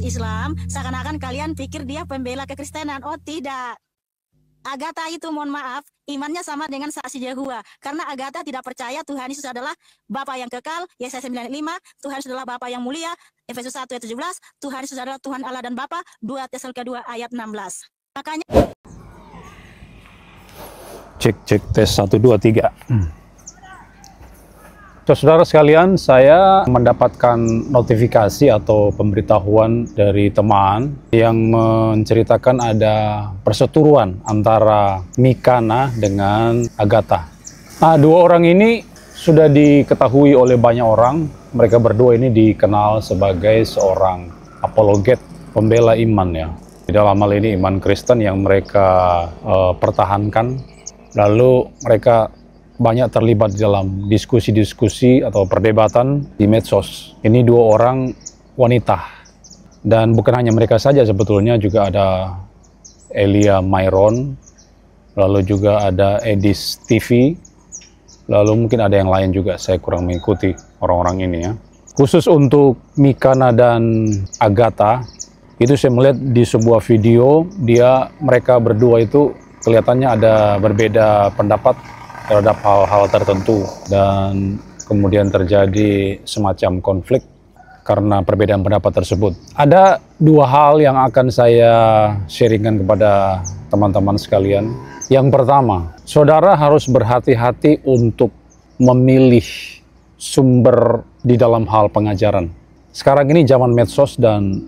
Islam, seakan-akan kalian pikir dia pembela kekristenan. Oh tidak. Agatha itu, mohon maaf, imannya sama dengan saksi Yehova. Karena Agatha tidak percaya Tuhan Yesus adalah Bapa yang kekal, Yesaya 9:5, Tuhan Yesus adalah Bapa yang mulia, Efesus 1 ayat 17, Tuhan Yesus adalah Tuhan Allah dan Bapa, 2 Tesalonika 2 ayat 16. Makanya Cek tes 1 2 3. Saudara sekalian, saya mendapatkan notifikasi atau pemberitahuan dari teman yang menceritakan ada perseteruan antara Mikana dengan Agatha. Nah, dua orang ini sudah diketahui oleh banyak orang. Mereka berdua ini dikenal sebagai seorang apologet, pembela iman ya. Di dalam hal ini iman Kristen yang mereka pertahankan. Lalu mereka banyak terlibat di dalam diskusi-diskusi atau perdebatan di medsos. Ini dua orang wanita. Dan bukan hanya mereka saja sebetulnya, juga ada Elia Myron, lalu juga ada Edis TV, lalu mungkin ada yang lain juga, saya kurang mengikuti orang-orang ini ya. Khusus untuk Mikana dan Agatha, itu saya melihat di sebuah video, mereka berdua itu kelihatannya ada berbeda pendapat terhadap hal-hal tertentu, dan kemudian terjadi semacam konflik karena perbedaan pendapat tersebut. Ada dua hal yang akan saya sharingkan kepada teman-teman sekalian. Yang pertama, saudara harus berhati-hati untuk memilih sumber di dalam hal pengajaran. Sekarang ini zaman medsos dan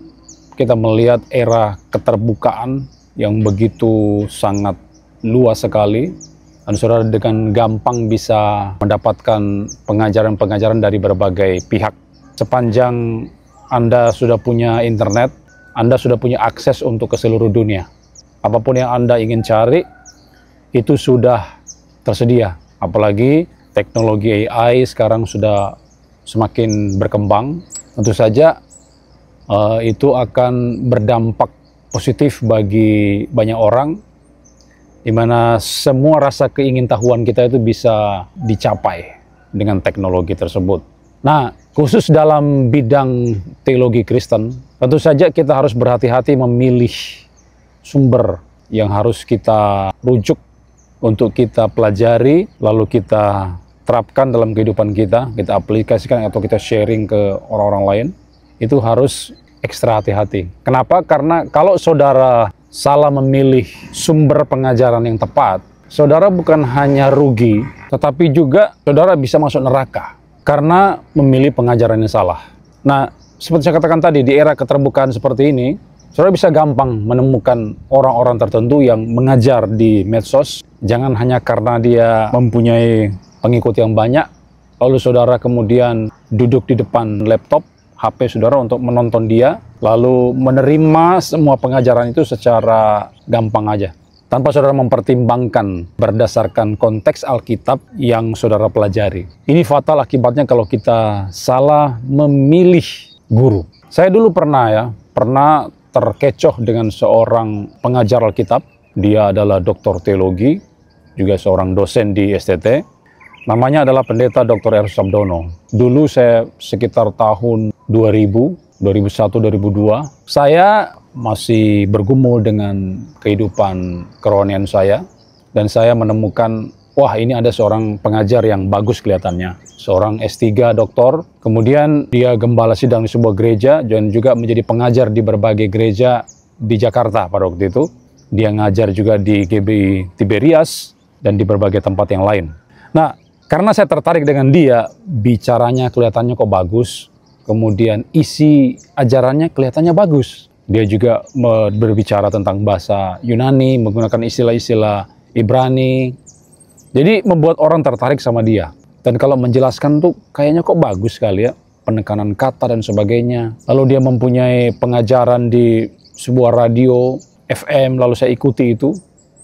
kita melihat era keterbukaan yang begitu sangat luas sekali. Dan saudara dengan gampang bisa mendapatkan pengajaran-pengajaran dari berbagai pihak. Sepanjang Anda sudah punya internet, Anda sudah punya akses untuk ke seluruh dunia. Apapun yang Anda ingin cari, itu sudah tersedia. Apalagi teknologi AI sekarang sudah semakin berkembang. Tentu saja itu akan berdampak positif bagi banyak orang, di mana semua rasa keingintahuan kita itu bisa dicapai dengan teknologi tersebut. Nah, khusus dalam bidang teologi Kristen, tentu saja kita harus berhati-hati memilih sumber yang harus kita rujuk untuk kita pelajari, lalu kita terapkan dalam kehidupan kita aplikasikan atau kita sharing ke orang-orang lain. Itu harus ekstra hati-hati. Kenapa? Karena kalau saudara salah memilih sumber pengajaran yang tepat, saudara bukan hanya rugi, tetapi juga saudara bisa masuk neraka karena memilih pengajaran yang salah. Nah, seperti saya katakan tadi, di era keterbukaan seperti ini, saudara bisa gampang menemukan orang-orang tertentu yang mengajar di medsos. Jangan hanya karena dia mempunyai pengikut yang banyak, lalu saudara kemudian duduk di depan laptop, HP saudara untuk menonton dia, lalu menerima semua pengajaran itu secara gampang aja, tanpa saudara mempertimbangkan berdasarkan konteks Alkitab yang saudara pelajari. Ini fatal akibatnya kalau kita salah memilih guru. Saya dulu pernah terkecoh dengan seorang pengajar Alkitab. Dia adalah doktor teologi, juga seorang dosen di STT. Namanya adalah Pendeta Dr. Eros Sabdono. Dulu saya sekitar tahun 2001, 2002, saya masih bergumul dengan kehidupan kerohanian saya, dan saya menemukan, wah ini ada seorang pengajar yang bagus kelihatannya. Seorang S3 doktor, kemudian dia gembala sidang di sebuah gereja, dan juga menjadi pengajar di berbagai gereja di Jakarta pada waktu itu. Dia ngajar juga di GBI Tiberias, dan di berbagai tempat yang lain. Nah, karena saya tertarik dengan dia, bicaranya kelihatannya kok bagus, kemudian isi ajarannya kelihatannya bagus. Dia juga berbicara tentang bahasa Yunani, menggunakan istilah-istilah Ibrani. Jadi membuat orang tertarik sama dia. Dan kalau menjelaskan tuh kayaknya kok bagus sekali ya, penekanan kata dan sebagainya. Lalu dia mempunyai pengajaran di sebuah radio FM, lalu saya ikuti itu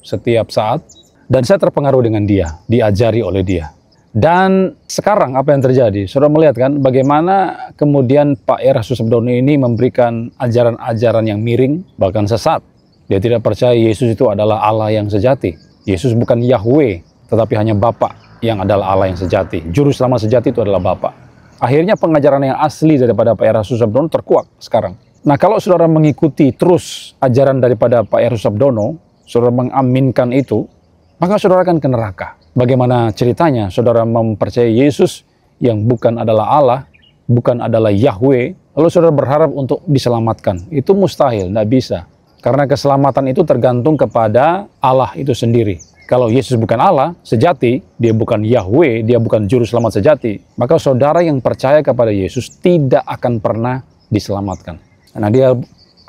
setiap saat. Dan saya terpengaruh dengan dia, diajari oleh dia. Dan sekarang apa yang terjadi? Saudara melihat kan bagaimana kemudian Pak Eros Sabdono ini memberikan ajaran-ajaran yang miring, bahkan sesat. Dia tidak percaya Yesus itu adalah Allah yang sejati. Yesus bukan Yahweh, tetapi hanya Bapa yang adalah Allah yang sejati. Juru selamat sejati itu adalah Bapa. Akhirnya pengajaran yang asli daripada Pak Eros Sabdono terkuak sekarang. Nah, kalau saudara mengikuti terus ajaran daripada Pak Heru Sabdono, saudara mengaminkan itu, maka saudara akan ke neraka. Bagaimana ceritanya? Saudara mempercayai Yesus yang bukan adalah Allah, bukan adalah Yahweh, lalu saudara berharap untuk diselamatkan. Itu mustahil, tidak bisa. Karena keselamatan itu tergantung kepada Allah itu sendiri. Kalau Yesus bukan Allah sejati, dia bukan Yahweh, dia bukan juru selamat sejati, maka saudara yang percaya kepada Yesus tidak akan pernah diselamatkan. Karena dia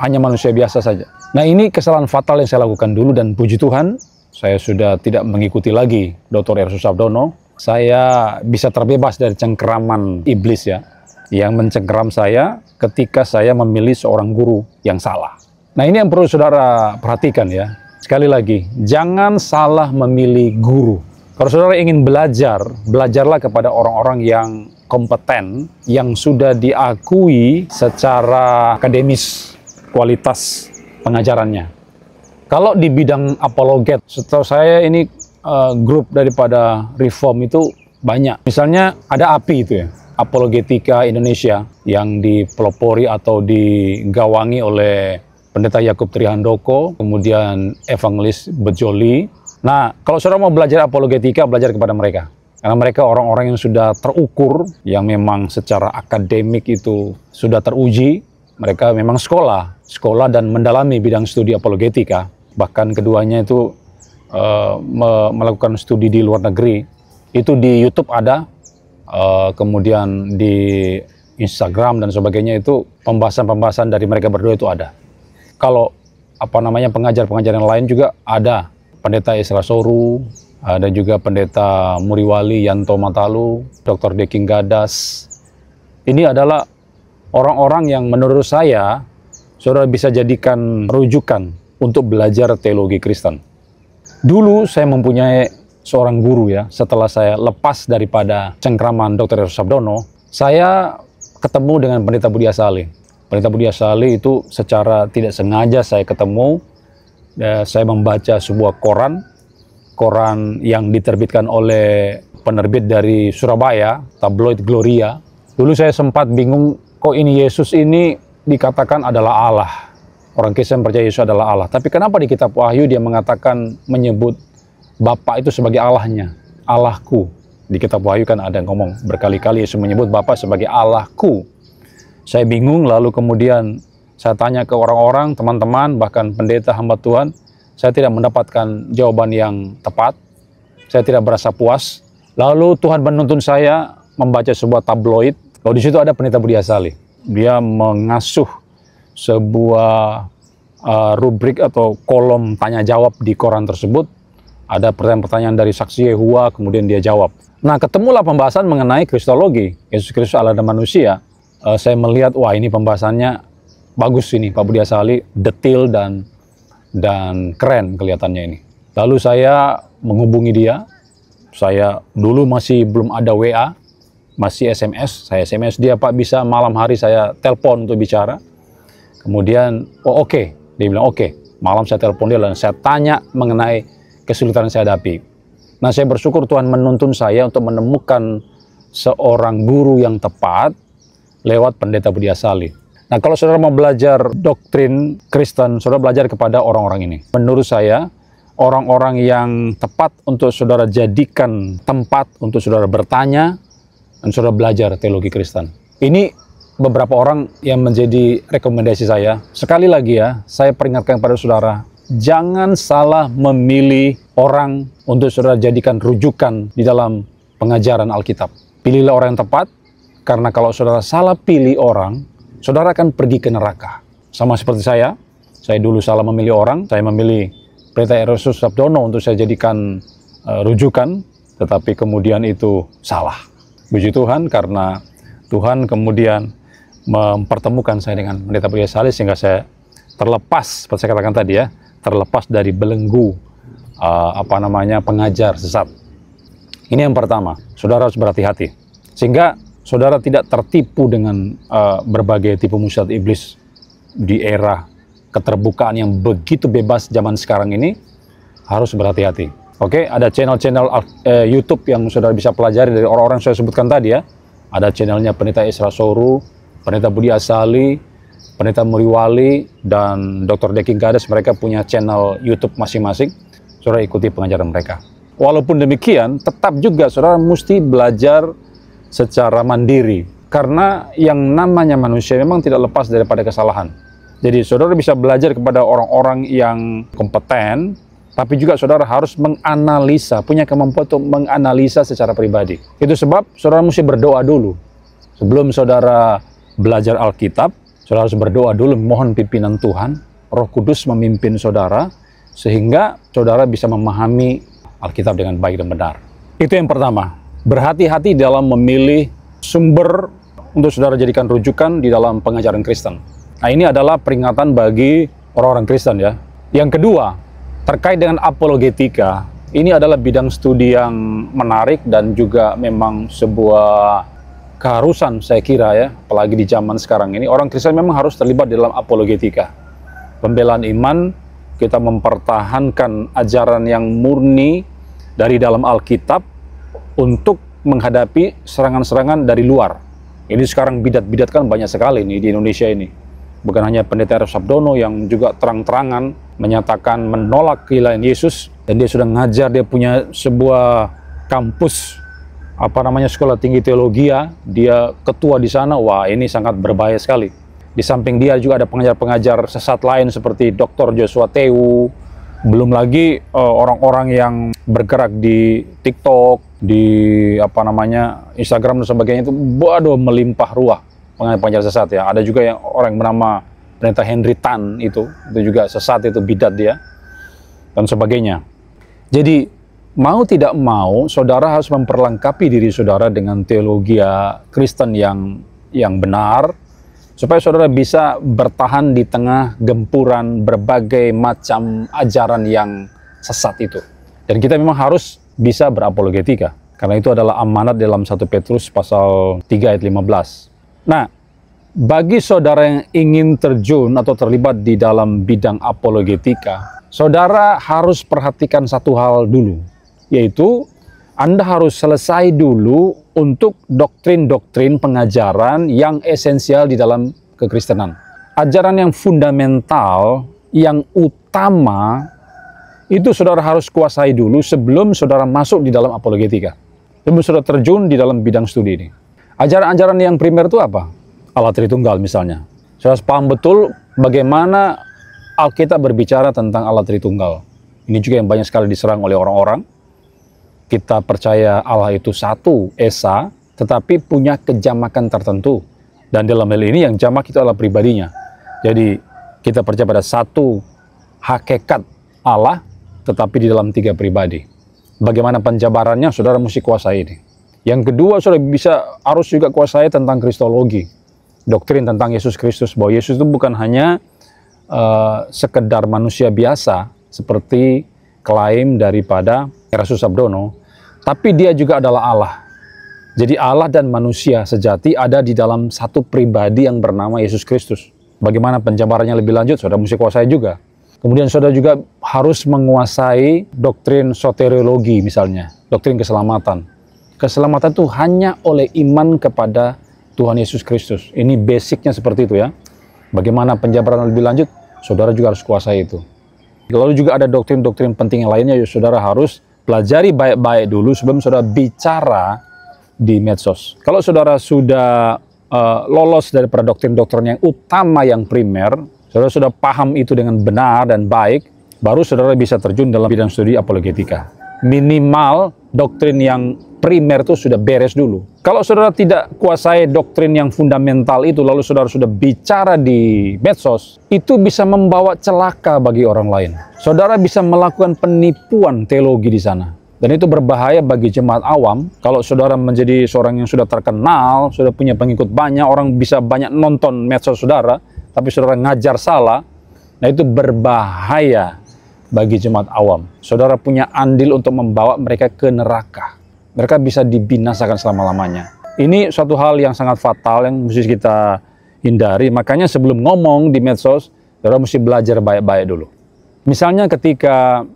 hanya manusia biasa saja. Nah, ini kesalahan fatal yang saya lakukan dulu, dan puji Tuhan, saya sudah tidak mengikuti lagi Dr. Heru Sabdono. Saya bisa terbebas dari cengkeraman iblis ya, yang mencengkeram saya ketika saya memilih seorang guru yang salah. Nah, ini yang perlu saudara perhatikan ya. Sekali lagi, jangan salah memilih guru. Kalau saudara ingin belajar, belajarlah kepada orang-orang yang kompeten, yang sudah diakui secara akademis kualitas pengajarannya. Kalau di bidang apologet, setahu saya ini grup daripada Reform itu banyak. Misalnya ada API itu ya, Apologetika Indonesia, yang dipelopori atau digawangi oleh Pendeta Yakub Trihandoko, kemudian Evangelis Bejoli. Nah, kalau saudara mau belajar apologetika, belajar kepada mereka. Karena mereka orang-orang yang sudah terukur, yang memang secara akademik itu sudah teruji. Mereka memang sekolah dan mendalami bidang studi apologetika. Bahkan keduanya itu melakukan studi di luar negeri. Itu di YouTube ada, kemudian di Instagram dan sebagainya itu pembahasan-pembahasan dari mereka berdua itu ada. Kalau pengajar-pengajar yang lain juga ada, Pendeta Isra Soru, ada juga Pendeta Muriwali Yanto Matalu, Dr. Deking Gadas. Ini adalah orang-orang yang menurut saya saudara bisa jadikan rujukan untuk belajar teologi Kristen. Dulu saya mempunyai seorang guru ya, setelah saya lepas daripada cengkraman Dr. Heru Sabdono, saya ketemu dengan Pendeta Budi Asali. Pendeta Budi Asali itu secara tidak sengaja saya ketemu, saya membaca sebuah koran yang diterbitkan oleh penerbit dari Surabaya, tabloid Gloria. Dulu saya sempat bingung, kok ini Yesus ini dikatakan adalah Allah. Orang Kristen percaya Yesus adalah Allah. Tapi kenapa di kitab Wahyu dia mengatakan, menyebut Bapa itu sebagai Allahnya, Allahku. Di kitab Wahyu kan ada yang ngomong berkali-kali Yesus menyebut Bapa sebagai Allahku. Saya bingung, lalu kemudian saya tanya ke orang-orang, teman-teman, bahkan pendeta hamba Tuhan. Saya tidak mendapatkan jawaban yang tepat. Saya tidak berasa puas. Lalu Tuhan menuntun saya membaca sebuah tabloid. Lalu di situ ada Pendeta Budi Asali. Dia mengasuh sebuah rubrik atau kolom tanya-jawab di koran tersebut. Ada pertanyaan-pertanyaan dari saksi Yehova, kemudian dia jawab. Nah, ketemulah pembahasan mengenai Kristologi, Yesus Kristus Allah dan manusia. Saya melihat, wah ini pembahasannya bagus ini, Pak Budi Asali, detail dan keren kelihatannya ini. Lalu saya menghubungi dia. Saya dulu masih belum ada WA, masih SMS. Saya SMS dia, Pak bisa malam hari saya telepon untuk bicara. Kemudian, oh oke. Dia bilang oke. Malam saya telepon dia dan saya tanya mengenai kesulitan yang saya hadapi. Nah, saya bersyukur Tuhan menuntun saya untuk menemukan seorang guru yang tepat lewat Pendeta Budi Asali. Nah, kalau saudara mau belajar doktrin Kristen, saudara belajar kepada orang-orang ini. Menurut saya, orang-orang yang tepat untuk saudara jadikan tempat untuk saudara bertanya dan saudara belajar teologi Kristen. Ini beberapa orang yang menjadi rekomendasi saya. Sekali lagi ya, saya peringatkan kepada saudara, jangan salah memilih orang untuk saudara jadikan rujukan di dalam pengajaran Alkitab. Pilihlah orang yang tepat, karena kalau saudara salah pilih orang, saudara akan pergi ke neraka. Sama seperti saya dulu salah memilih orang, saya memilih Pendeta Heru Sabdono untuk saya jadikan rujukan, tetapi kemudian itu salah. Puji Tuhan, karena Tuhan kemudian mempertemukan saya dengan Pendeta Budi Asali, sehingga saya terlepas, seperti saya katakan tadi ya, terlepas dari belenggu pengajar sesat. Ini yang pertama, saudara harus berhati-hati. Sehingga saudara tidak tertipu dengan berbagai tipu muslihat iblis di era keterbukaan yang begitu bebas zaman sekarang ini. Harus berhati-hati. Oke, ada channel-channel YouTube yang saudara bisa pelajari dari orang-orang yang saya sebutkan tadi ya. Ada channelnya Pendeta Isra Soru, Pendeta Budi Asali, Pendeta Muriwali dan Dr. Deking Gades, mereka punya channel YouTube masing-masing. Saudara ikuti pengajaran mereka. Walaupun demikian, tetap juga saudara mesti belajar secara mandiri. Karena yang namanya manusia memang tidak lepas daripada kesalahan. Jadi saudara bisa belajar kepada orang-orang yang kompeten, tapi juga saudara harus menganalisa, punya kemampuan untuk menganalisa secara pribadi. Itu sebab saudara mesti berdoa dulu. Sebelum saudara belajar Alkitab, saudara harus berdoa dulu, mohon pimpinan Tuhan, Roh Kudus memimpin saudara, sehingga saudara bisa memahami Alkitab dengan baik dan benar. Itu yang pertama. Berhati-hati dalam memilih sumber untuk saudara jadikan rujukan di dalam pengajaran Kristen. Nah, ini adalah peringatan bagi orang-orang Kristen ya. Yang kedua, terkait dengan apologetika, ini adalah bidang studi yang menarik dan juga memang sebuah keharusan saya kira ya, apalagi di zaman sekarang ini, orang Kristen memang harus terlibat dalam apologetika. Pembelaan iman, kita mempertahankan ajaran yang murni dari dalam Alkitab untuk menghadapi serangan-serangan dari luar. Ini sekarang bidat-bidat kan banyak sekali nih di Indonesia ini. Bukan hanya Pendeta Eros Sabdono yang juga terang-terangan menyatakan menolak kehilangan Yesus, dan dia sudah ngajar, dia punya sebuah kampus sekolah tinggi teologi, dia ketua di sana. Wah, ini sangat berbahaya sekali. Di samping dia juga ada pengajar-pengajar sesat lain seperti Dr. Joshua Tewu, belum lagi orang-orang yang bergerak di TikTok, di Instagram dan sebagainya, itu waduh melimpah ruah pengajar sesat ya. Ada juga yang orang yang bernama Pendeta Henry Tan, itu juga sesat, itu bidat dia dan sebagainya. Jadi mau tidak mau saudara harus memperlengkapi diri saudara dengan teologi Kristen yang benar, supaya saudara bisa bertahan di tengah gempuran berbagai macam ajaran yang sesat itu. Dan kita memang harus bisa berapologetika, karena itu adalah amanat dalam 1 Petrus pasal 3 ayat 15. Nah, bagi saudara yang ingin terjun atau terlibat di dalam bidang apologetika, saudara harus perhatikan satu hal dulu, yaitu Anda harus selesai dulu untuk doktrin-doktrin pengajaran yang esensial di dalam kekristenan. Ajaran yang fundamental, yang utama, itu saudara harus kuasai dulu sebelum saudara masuk di dalam apologetika. Sebelum saudara terjun di dalam bidang studi ini. Ajaran-ajaran yang primer itu apa? Allah Tritunggal misalnya. Saudara harus paham betul bagaimana Alkitab berbicara tentang Allah Tritunggal. Ini juga yang banyak sekali diserang oleh orang-orang. Kita percaya Allah itu satu, esa, tetapi punya kejamakan tertentu. Dan dalam hal ini yang jamak itu adalah pribadinya. Jadi kita percaya pada satu hakikat Allah, tetapi di dalam tiga pribadi. Bagaimana penjabarannya, saudara mesti kuasai ini. Yang kedua, saudara harus juga kuasai tentang kristologi. Doktrin tentang Yesus Kristus, bahwa Yesus itu bukan hanya sekedar manusia biasa, seperti klaim daripada Eros Sabdono, tapi dia juga adalah Allah. Jadi Allah dan manusia sejati ada di dalam satu pribadi yang bernama Yesus Kristus. Bagaimana penjabarannya lebih lanjut, saudara mesti kuasai juga. Kemudian saudara juga harus menguasai doktrin soteriologi misalnya, doktrin keselamatan. Keselamatan itu hanya oleh iman kepada Tuhan Yesus Kristus. Ini basicnya seperti itu ya. Bagaimana penjabaran lebih lanjut, saudara juga harus kuasai itu. Lalu juga ada doktrin-doktrin penting yang lainnya, saudara harus pelajari baik-baik dulu sebelum saudara bicara di medsos. Kalau saudara sudah lolos daripada doktrin-doktrin yang utama, yang primer, saudara sudah paham itu dengan benar dan baik, baru saudara bisa terjun dalam bidang studi apologetika. Minimal doktrin yang primer itu sudah beres dulu. Kalau saudara tidak kuasai doktrin yang fundamental itu, lalu saudara sudah bicara di medsos, itu bisa membawa celaka bagi orang lain. Saudara bisa melakukan penipuan teologi di sana. Dan itu berbahaya bagi jemaat awam. Kalau saudara menjadi seorang yang sudah terkenal, sudah punya pengikut banyak, orang bisa banyak nonton medsos saudara, tapi saudara ngajar salah, nah itu berbahaya bagi jemaat awam. Saudara punya andil untuk membawa mereka ke neraka. Mereka bisa dibinasakan selama-lamanya. Ini suatu hal yang sangat fatal yang mesti kita hindari. Makanya sebelum ngomong di medsos, saudara mesti belajar baik-baik dulu. Misalnya ketika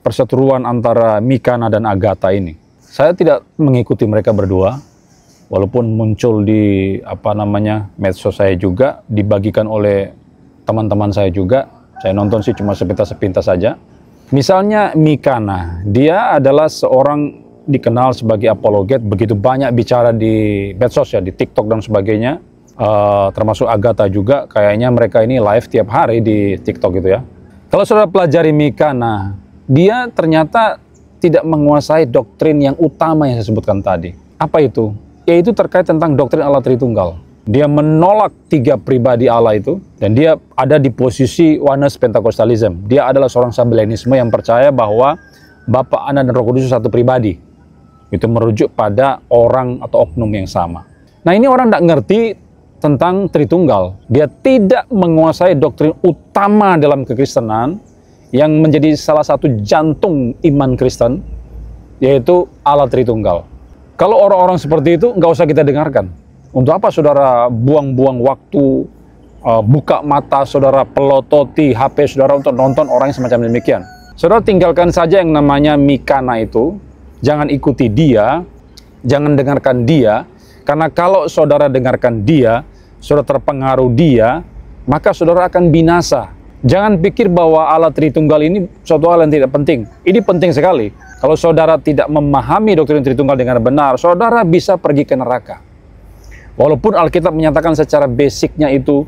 perseteruan antara Mikana dan Agatha ini, saya tidak mengikuti mereka berdua. walaupun muncul di medsos saya juga, dibagikan oleh teman-teman saya juga. Saya nonton sih cuma sepintas-sepintas saja. Misalnya Mikana, dia adalah seorang dikenal sebagai apologet, begitu banyak bicara di medsos ya, di TikTok dan sebagainya. Termasuk Agatha juga, kayaknya mereka ini live tiap hari di TikTok gitu ya. Kalau saudara pelajari Mikana, dia ternyata tidak menguasai doktrin yang utama yang saya sebutkan tadi. Apa itu? Yaitu terkait tentang doktrin Allah Tritunggal. Dia menolak 3 pribadi Allah itu, dan dia ada di posisi Oneness Pentecostalism. Dia adalah seorang Sabellianisme yang percaya bahwa Bapa, Anak, dan Roh Kudus satu pribadi. Itu merujuk pada orang atau oknum yang sama. Nah, ini orang tidak ngerti tentang Tritunggal. Dia tidak menguasai doktrin utama dalam kekristenan yang menjadi salah satu jantung iman Kristen, yaitu Allah Tritunggal. Kalau orang-orang seperti itu, nggak usah kita dengarkan. Untuk apa saudara buang-buang waktu, buka mata saudara, pelototi HP saudara untuk nonton orang yang semacam demikian? Saudara tinggalkan saja yang namanya Mikana itu, jangan ikuti dia, jangan dengarkan dia, karena kalau saudara dengarkan dia, saudara terpengaruh dia, maka saudara akan binasa. Jangan pikir bahwa Allah Tritunggal ini suatu hal yang tidak penting. Ini penting sekali. Kalau saudara tidak memahami doktrin Tritunggal dengan benar, saudara bisa pergi ke neraka. Walaupun Alkitab menyatakan secara basicnya itu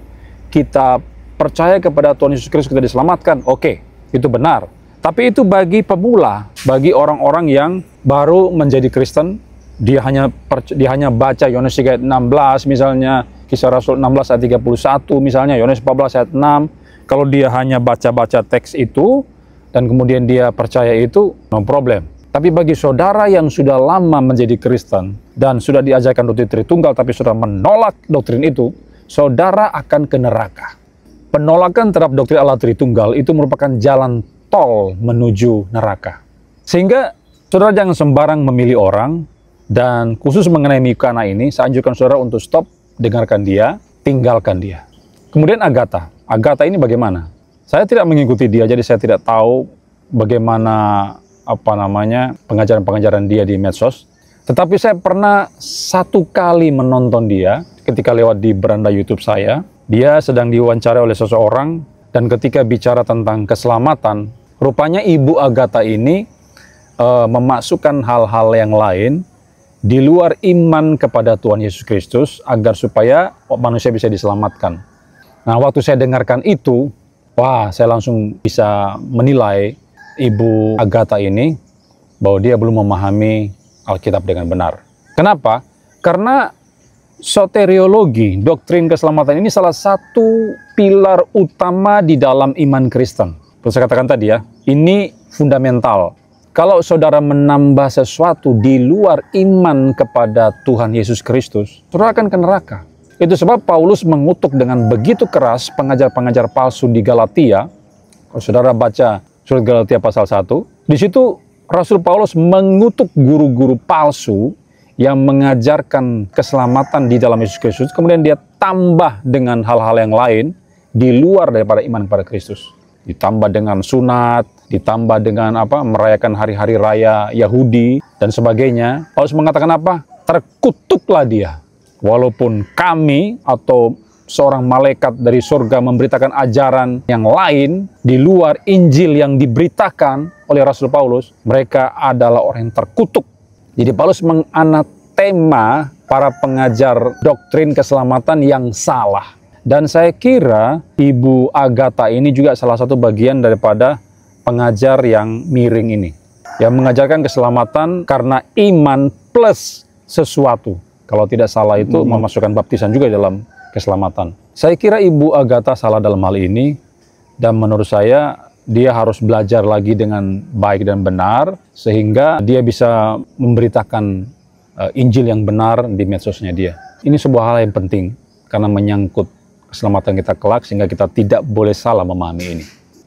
kita percaya kepada Tuhan Yesus Kristus kita diselamatkan, oke, itu benar. Tapi itu bagi pemula, bagi orang-orang yang baru menjadi Kristen, dia hanya baca Yohanes 3 ayat 16 misalnya, Kisah Rasul 16 ayat 31 misalnya, Yohanes 14 ayat 6. Kalau dia hanya baca-baca teks itu dan kemudian dia percaya itu, no problem. Tapi bagi saudara yang sudah lama menjadi Kristen dan sudah diajarkan doktrin Tritunggal tapi sudah menolak doktrin itu, saudara akan ke neraka. Penolakan terhadap doktrin Allah Tritunggal itu merupakan jalan tol menuju neraka. Sehingga saudara jangan sembarang memilih orang, dan khusus mengenai Mikana ini, saya anjurkan saudara untuk stop, dengarkan dia, tinggalkan dia. Kemudian Agatha. Agatha ini bagaimana? Saya tidak mengikuti dia, jadi saya tidak tahu bagaimana pengajaran-pengajaran dia di medsos. Tetapi saya pernah 1 kali menonton dia ketika lewat di beranda YouTube saya. Dia sedang diwawancara oleh seseorang, dan ketika bicara tentang keselamatan, rupanya Ibu Agatha ini memasukkan hal-hal yang lain di luar iman kepada Tuhan Yesus Kristus agar supaya manusia bisa diselamatkan. Nah, waktu saya dengarkan itu, wah, saya langsung bisa menilai Ibu Agatha ini bahwa dia belum memahami Alkitab dengan benar. Kenapa? Karena soteriologi, doktrin keselamatan ini salah satu pilar utama di dalam iman Kristen. Seperti saya katakan tadi ya, ini fundamental. Kalau saudara menambah sesuatu di luar iman kepada Tuhan Yesus Kristus, saudara akan ke neraka. Itu sebab Paulus mengutuk dengan begitu keras pengajar-pengajar palsu di Galatia. Kalau saudara baca surat Galatia pasal 1, di situ Rasul Paulus mengutuk guru-guru palsu yang mengajarkan keselamatan di dalam Yesus Kristus, kemudian dia tambah dengan hal-hal yang lain di luar daripada iman kepada Kristus. Ditambah dengan sunat, ditambah dengan merayakan hari-hari raya Yahudi dan sebagainya. Paulus mengatakan apa? Terkutuklah dia. Walaupun kami atau seorang malaikat dari surga memberitakan ajaran yang lain di luar Injil yang diberitakan oleh Rasul Paulus, mereka adalah orang yang terkutuk. Jadi Paulus menganatema para pengajar doktrin keselamatan yang salah. Dan saya kira Ibu Agatha ini juga salah satu bagian daripada pengajar yang miring ini, yang mengajarkan keselamatan karena iman plus sesuatu. Kalau tidak salah itu memasukkan baptisan juga dalam keselamatan. Saya kira Ibu Agatha salah dalam hal ini, dan menurut saya dia harus belajar lagi dengan baik dan benar sehingga dia bisa memberitakan Injil yang benar di medsosnya dia. Ini sebuah hal yang penting karena menyangkut keselamatan kita kelak, sehingga kita tidak boleh salah memahami ini.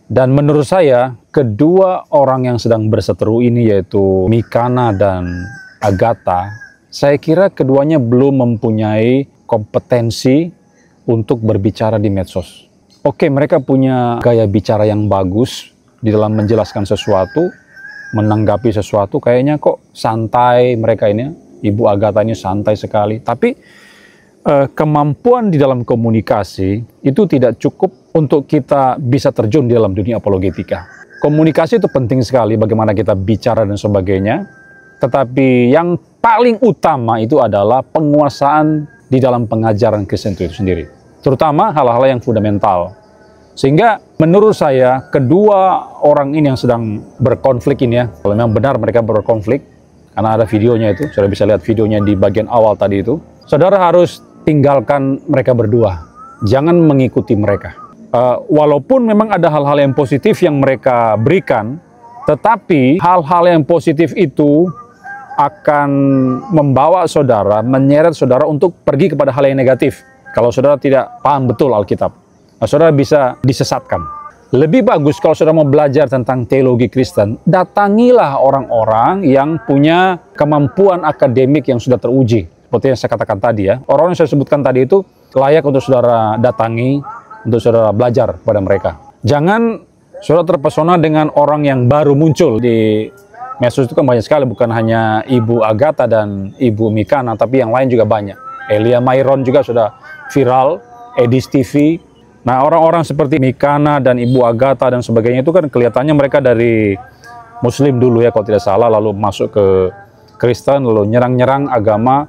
Dan menurut saya kedua orang yang sedang berseteru ini, yaitu Mikana dan Agatha, saya kira keduanya belum mempunyai kompetensi untuk berbicara di medsos. Oke, mereka punya gaya bicara yang bagus di dalam menjelaskan sesuatu, menanggapi sesuatu, kayaknya kok santai mereka ini. Ibu Agatha ini santai sekali. Tapi kemampuan di dalam komunikasi itu tidak cukup untuk kita bisa terjun di dalam dunia apologetika. Komunikasi itu penting sekali, bagaimana kita bicara dan sebagainya. Tetapi yang paling utama itu adalah penguasaan di dalam pengajaran Kristen itu sendiri. Terutama hal-hal yang fundamental. Sehingga menurut saya kedua orang ini yang sedang berkonflik ini ya, kalau memang benar mereka berkonflik, karena ada videonya itu, saudara bisa lihat videonya di bagian awal tadi itu, saudara harus tinggalkan mereka berdua, jangan mengikuti mereka. Walaupun memang ada hal-hal yang positif yang mereka berikan, tetapi hal-hal yang positif itu akan membawa saudara, menyeret saudara untuk pergi kepada hal yang negatif. Kalau saudara tidak paham betul Alkitab, saudara bisa disesatkan. Lebih bagus kalau saudara mau belajar tentang teologi Kristen, datangilah orang-orang yang punya kemampuan akademik yang sudah teruji. Seperti yang saya katakan tadi ya, orang-orang yang saya sebutkan tadi itu layak untuk saudara datangi, untuk saudara belajar kepada mereka. Jangan saudara terpesona dengan orang yang baru muncul di medsos itu kan banyak sekali, bukan hanya Ibu Agatha dan Ibu Mikana, tapi yang lain juga banyak. Elia Myron juga sudah viral, Edis TV. Nah, orang-orang seperti Mikana dan Ibu Agatha dan sebagainya itu kan kelihatannya mereka dari Muslim dulu ya kalau tidak salah, lalu masuk ke Kristen, lalu nyerang-nyerang agama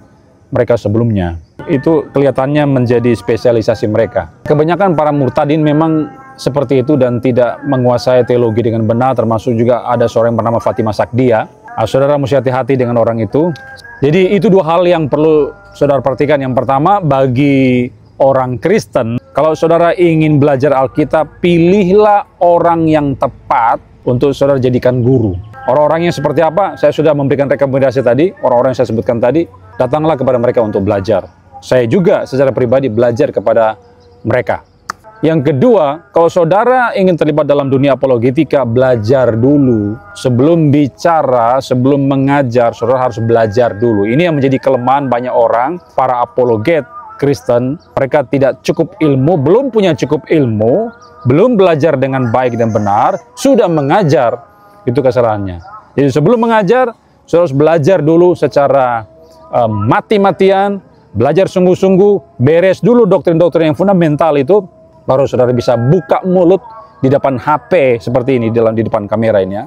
mereka sebelumnya. Itu kelihatannya menjadi spesialisasi mereka. Kebanyakan para murtadin memang seperti itu dan tidak menguasai teologi dengan benar, termasuk juga ada seorang yang bernama Fatimah Sakdia. Saudara mesti hati-hati dengan orang itu. Jadi itu dua hal yang perlu saudara perhatikan. Yang pertama, bagi orang Kristen, kalau saudara ingin belajar Alkitab, pilihlah orang yang tepat untuk saudara jadikan guru. Orang-orangnya seperti apa? Saya sudah memberikan rekomendasi tadi, orang-orang yang saya sebutkan tadi, datanglah kepada mereka untuk belajar. Saya juga secara pribadi belajar kepada mereka. Yang kedua, kalau saudara ingin terlibat dalam dunia apologetika, belajar dulu. Sebelum bicara, sebelum mengajar, saudara harus belajar dulu. Ini yang menjadi kelemahan banyak orang, para apologet Kristen. Mereka tidak cukup ilmu, belum punya cukup ilmu, belum belajar dengan baik dan benar, sudah mengajar. Itu kesalahannya. Jadi sebelum mengajar, saudara harus belajar dulu secara mati-matian, belajar sungguh-sungguh, beres dulu doktrin-doktrin yang fundamental itu, baru saudara bisa buka mulut di depan HP seperti ini, di depan kamera ini ya.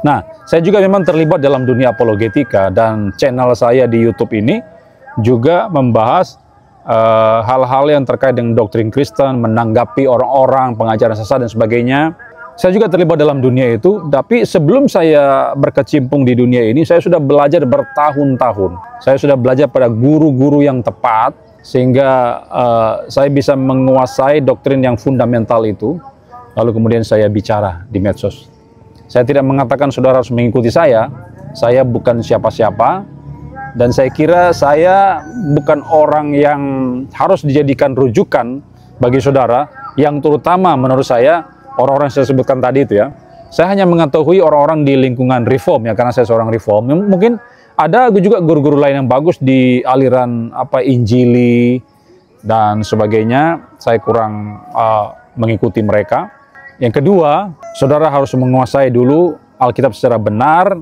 Nah, saya juga memang terlibat dalam dunia apologetika dan channel saya di YouTube ini juga membahas hal-hal yang terkait dengan doktrin Kristen, menanggapi orang-orang, pengajaran sesat dan sebagainya. Saya juga terlibat dalam dunia itu, tapi sebelum saya berkecimpung di dunia ini, saya sudah belajar bertahun-tahun. Saya sudah belajar pada guru-guru yang tepat, sehingga saya bisa menguasai doktrin yang fundamental itu, lalu kemudian saya bicara di medsos. Saya tidak mengatakan saudara harus mengikuti saya bukan siapa-siapa, dan saya kira saya bukan orang yang harus dijadikan rujukan bagi saudara, yang terutama menurut saya, orang-orang yang saya sebutkan tadi itu ya. Saya hanya mengetahui orang-orang di lingkungan reform ya, karena saya seorang reform. Mungkin ada juga guru-guru lain yang bagus di aliran Injili dan sebagainya. Saya kurang mengikuti mereka. Yang kedua, saudara harus menguasai dulu Alkitab secara benar.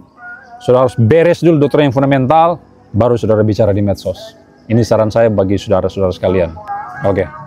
Saudara harus beres dulu doktrin yang fundamental, baru saudara bicara di medsos. Ini saran saya bagi saudara-saudara sekalian. Oke.